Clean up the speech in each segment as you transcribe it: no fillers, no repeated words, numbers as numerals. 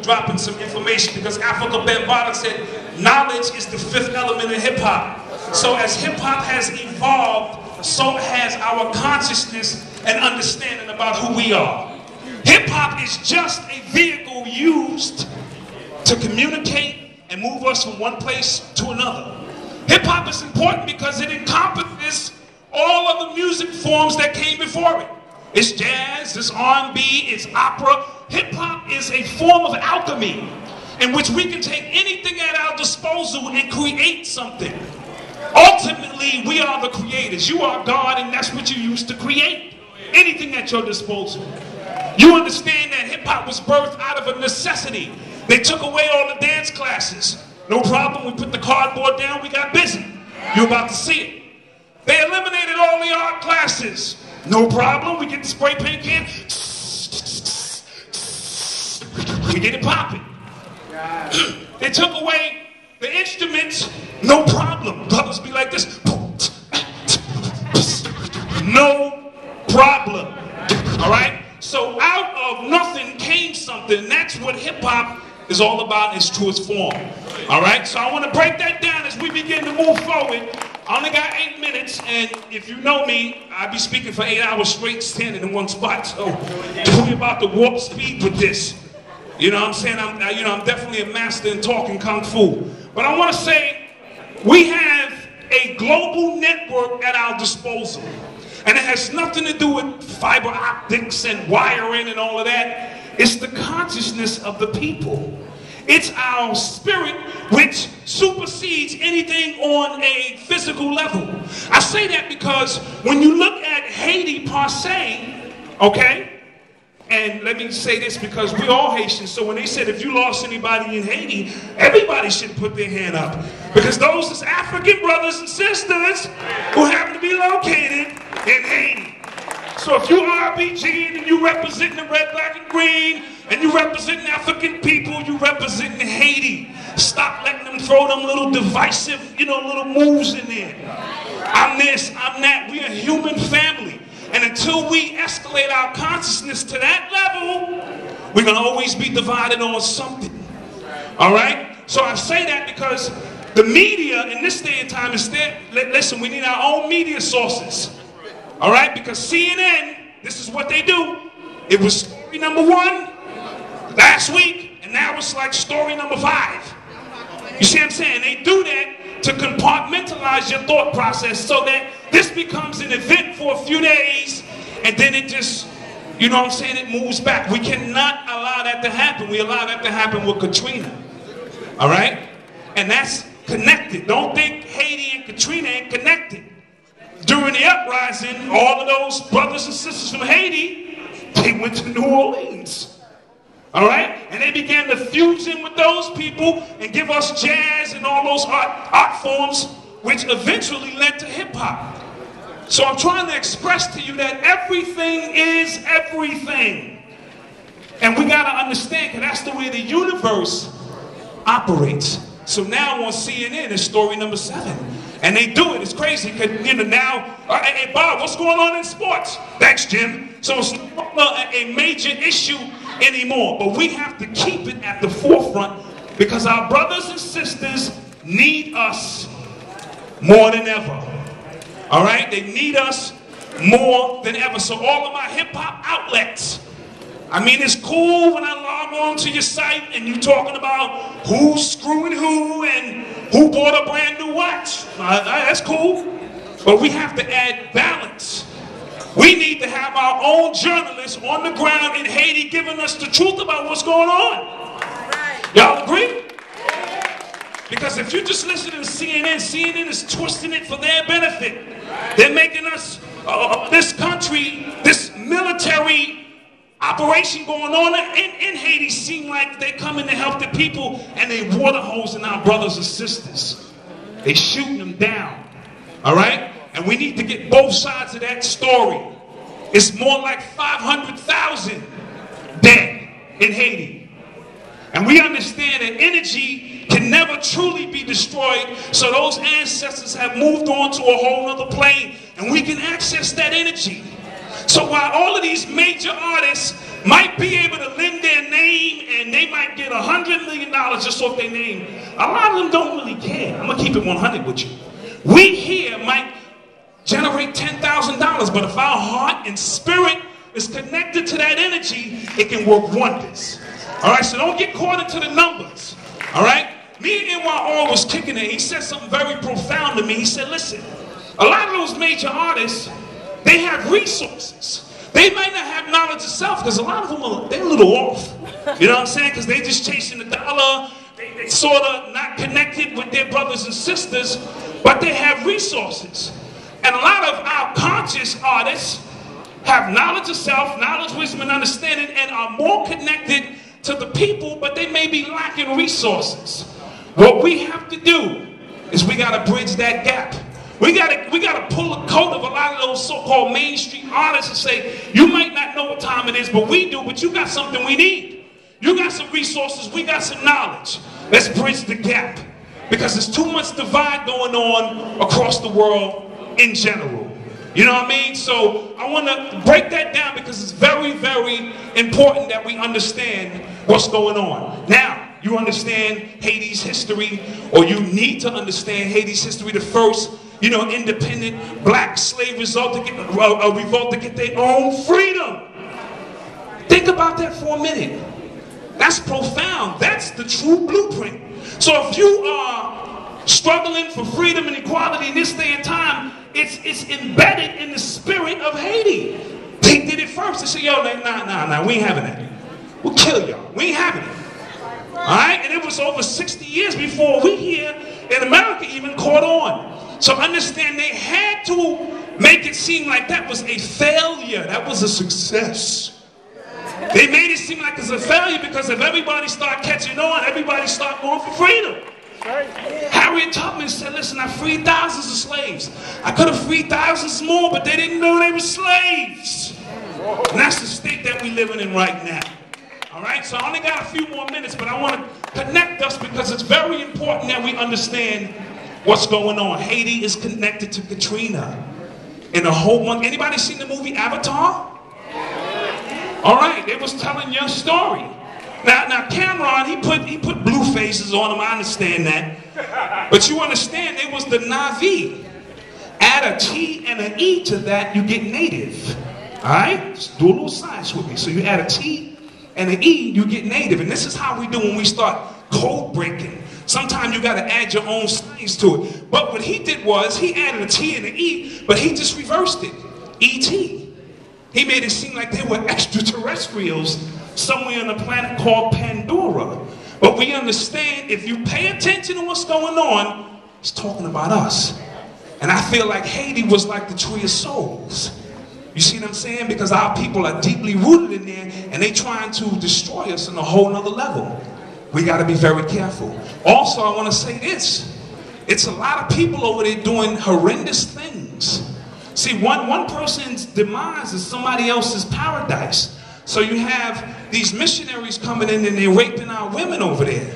dropping some information because Africa Bambaataa said knowledge is the fifth element of hip-hop. So as hip-hop has evolved, so has our consciousness and understanding about who we are. Hip-hop is just a vehicle used to communicate and move us from one place to another. Hip-hop is important because it encompasses all of the music forms that came before it. It's jazz, it's R&B, it's opera. Hip-hop is a form of alchemy in which we can take anything at our disposal and create something. Ultimately, we are the creators. You are God, and that's what you use to create. Anything at your disposal. You understand that hip-hop was birthed out of a necessity. They took away all the dance classes. No problem, we put the cardboard down, we got busy. You're about to see it. They eliminated all the art classes. No problem, we get the spray paint can. We get it popping. They took away the instruments. No problem. Brothers be like this. No problem. All right? So out of nothing came something. And that's what hip-hop is all about in its truest form. All right? So I want to break that down as we begin to move forward. I only got 8 minutes, and if you know me, I'll be speaking for 8 hours straight, standing in one spot. So we're about to warp speed with this. You know what I'm saying? I'm definitely a master in talking kung fu. But I want to say, we have a global network at our disposal. And it has nothing to do with fiber optics and wiring and all of that. It's the consciousness of the people. It's our spirit which supersedes anything on a physical level. I say that because when you look at Haiti per se, okay, and let me say this because we're all Haitians, so when they said if you lost anybody in Haiti, everybody should put their hand up. Because those is African brothers and sisters who happen to be located in Haiti. So if you RBG and you representing the red, black, and green, and you representing African people, you representing Haiti. Stop letting them throw them little divisive, little moves in there. I'm this, I'm that. We're a human family. And until we escalate our consciousness to that level, we're going to always be divided on something. All right? So I say that because the media in this day and time is there. Listen, we need our own media sources. All right? Because CNN, this is what they do. It was story number 1 last week, and now it's like story number 5. You see what I'm saying? They do that to compartmentalize your thought process so that this becomes an event for a few days, and then it just, you know what I'm saying, it moves back. We cannot allow that to happen. We allow that to happen with Katrina. All right? And that's connected. Don't think Haiti and Katrina ain't connected. During the uprising, all of those brothers and sisters from Haiti, they went to New Orleans. All right? And they began to fuse in with those people and give us jazz and all those art forms, which eventually led to hip-hop. So I'm trying to express to you that everything is everything. And we got to understand, because that's the way the universe operates. So now on CNN is story number 7. And they do it. It's crazy. Now, hey, Bob, what's going on in sports? Thanks, Jim. So it's not a major issue anymore. But we have to keep it at the forefront because our brothers and sisters need us more than ever. All right? They need us more than ever. So all of my hip-hop outlets, I mean, it's cool when I log on to your site and you're talking about who's screwing who and who bought a brand new watch. That's cool. But we have to add balance. We need to have our own journalists on the ground in Haiti giving us the truth about what's going on. Y'all agree? Because if you just listen to CNN, CNN is twisting it for their benefit. They're making us, this country, this military operation going on in Haiti seem like they come in to help the people and they water hosing our brothers and sisters. They shooting them down. All right? And we need to get both sides of that story. It's more like 500,000 dead in Haiti. And we understand that energy can never truly be destroyed, so those ancestors have moved on to a whole other plane, and we can access that energy. So while all of these major artists might be able to lend their name and they might get $100 million just off their name. A lot of them don't really care. I'm going to keep it 100 with you. We here might generate $10,000, but if our heart and spirit is connected to that energy, it can work wonders. All right, so don't get caught into the numbers. All right? Me and NYR was kicking it. He said something very profound to me. He said, listen, a lot of those major artists, they have resources. They might not have knowledge of self, because a lot of them, they're a little off. You know what I'm saying? Because they're just chasing the dollar. They sort of not connected with their brothers and sisters, but they have resources. And a lot of our conscious artists have knowledge of self, knowledge, wisdom, and understanding, and are more connected to the people, but they may be lacking resources. What we have to do is we got to bridge that gap. We gotta pull a coat of a lot of those so-called mainstream artists and say, you might not know what time it is, but we do, but you got something we need. You got some resources, we got some knowledge. Let's bridge the gap. Because there's too much divide going on across the world in general. You know what I mean? So I want to break that down because it's very, very important that we understand what's going on. Now, you understand Haiti's history, or you need to understand Haiti's history. The first, independent black slave revolt to get their own freedom. Think about that for a minute. That's profound. That's the true blueprint. So if you are struggling for freedom and equality in this day and time, it's embedded in the spirit of Haiti. They did it first. They said, yo, nah, we ain't having that. We'll kill y'all. We ain't having it. All right? And it was over 60 years before we here in America even caught on. So understand, they had to make it seem like that was a failure. That was a success. They made it seem like it's a failure because if everybody start catching on, everybody start going for freedom. Harriet Tubman said, listen, I freed thousands of slaves. I could have freed thousands more, but they didn't know they were slaves. And that's the state that we're living in right now. All right, so I only got a few more minutes, but I want to connect us because it's very important that we understand what's going on. Haiti is connected to Katrina. In a whole month. Anybody seen the movie Avatar? All right, it was telling your story. Now Cameron, he put blue faces on them. I understand that. But you understand, it was the Navi. Add a T and an E to that, you get native. All right? Just do a little science with me. So you add a T and an E, you get native. And this is how we do when we start code breaking. Sometimes you got to add your own science to it. But what he did was, he added a T and an E, but he just reversed it. E.T. He made it seem like they were extraterrestrials somewhere on a planet called Pandora. But we understand, if you pay attention to what's going on, it's talking about us. And I feel like Haiti was like the tree of souls. You see what I'm saying? Because our people are deeply rooted in there, and they trying to destroy us on a whole nother level. We got to be very careful. Also, I want to say this. It's a lot of people over there doing horrendous things. See, one person's demise is somebody else's paradise. So you have these missionaries coming in and they're raping our women over there.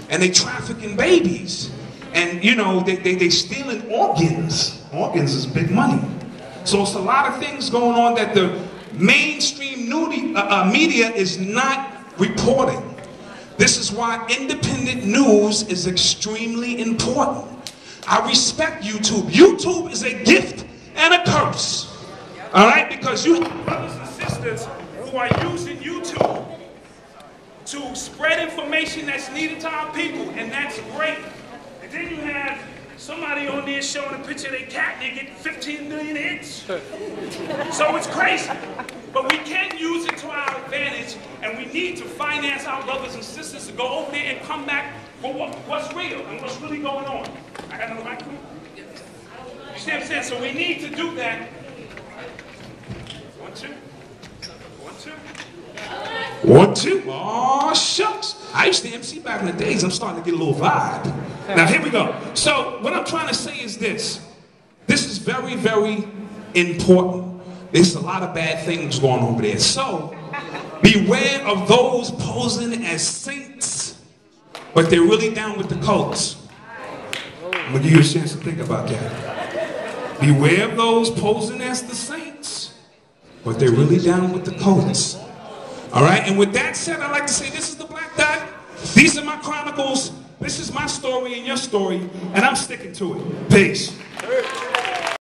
And they trafficking babies. And, they stealing organs. Organs is big money. So it's a lot of things going on that the mainstream media is not reporting. This is why independent news is extremely important. I respect YouTube. YouTube is a gift and a curse. All right? Because you have brothers and sisters who are using YouTube to spread information that's needed to our people, and that's great. And then you have somebody on there showing a picture of their cat and they get 15 million hits. So it's crazy. But we can use it to our advantage, and we need to finance our brothers and sisters to go over there and come back for what's real and what's really going on. I got another microphone? You see what I'm saying? So we need to do that. 1, 2. 1, 2. 1, 2. Oh, shucks. I used to MC back in the days. I'm starting to get a little vibe. Now, here we go. So what I'm trying to say is this. This is very, very important. There's a lot of bad things going on over there. So beware of those posing as saints, but they're really down with the cults. I'm going to give you a chance to think about that. Beware of those posing as the saints, but they're really down with the cults. All right? And with that said, I'd like to say this is the Black Dot These are my chronicles. This is my story and your story, and I'm sticking to it. Peace.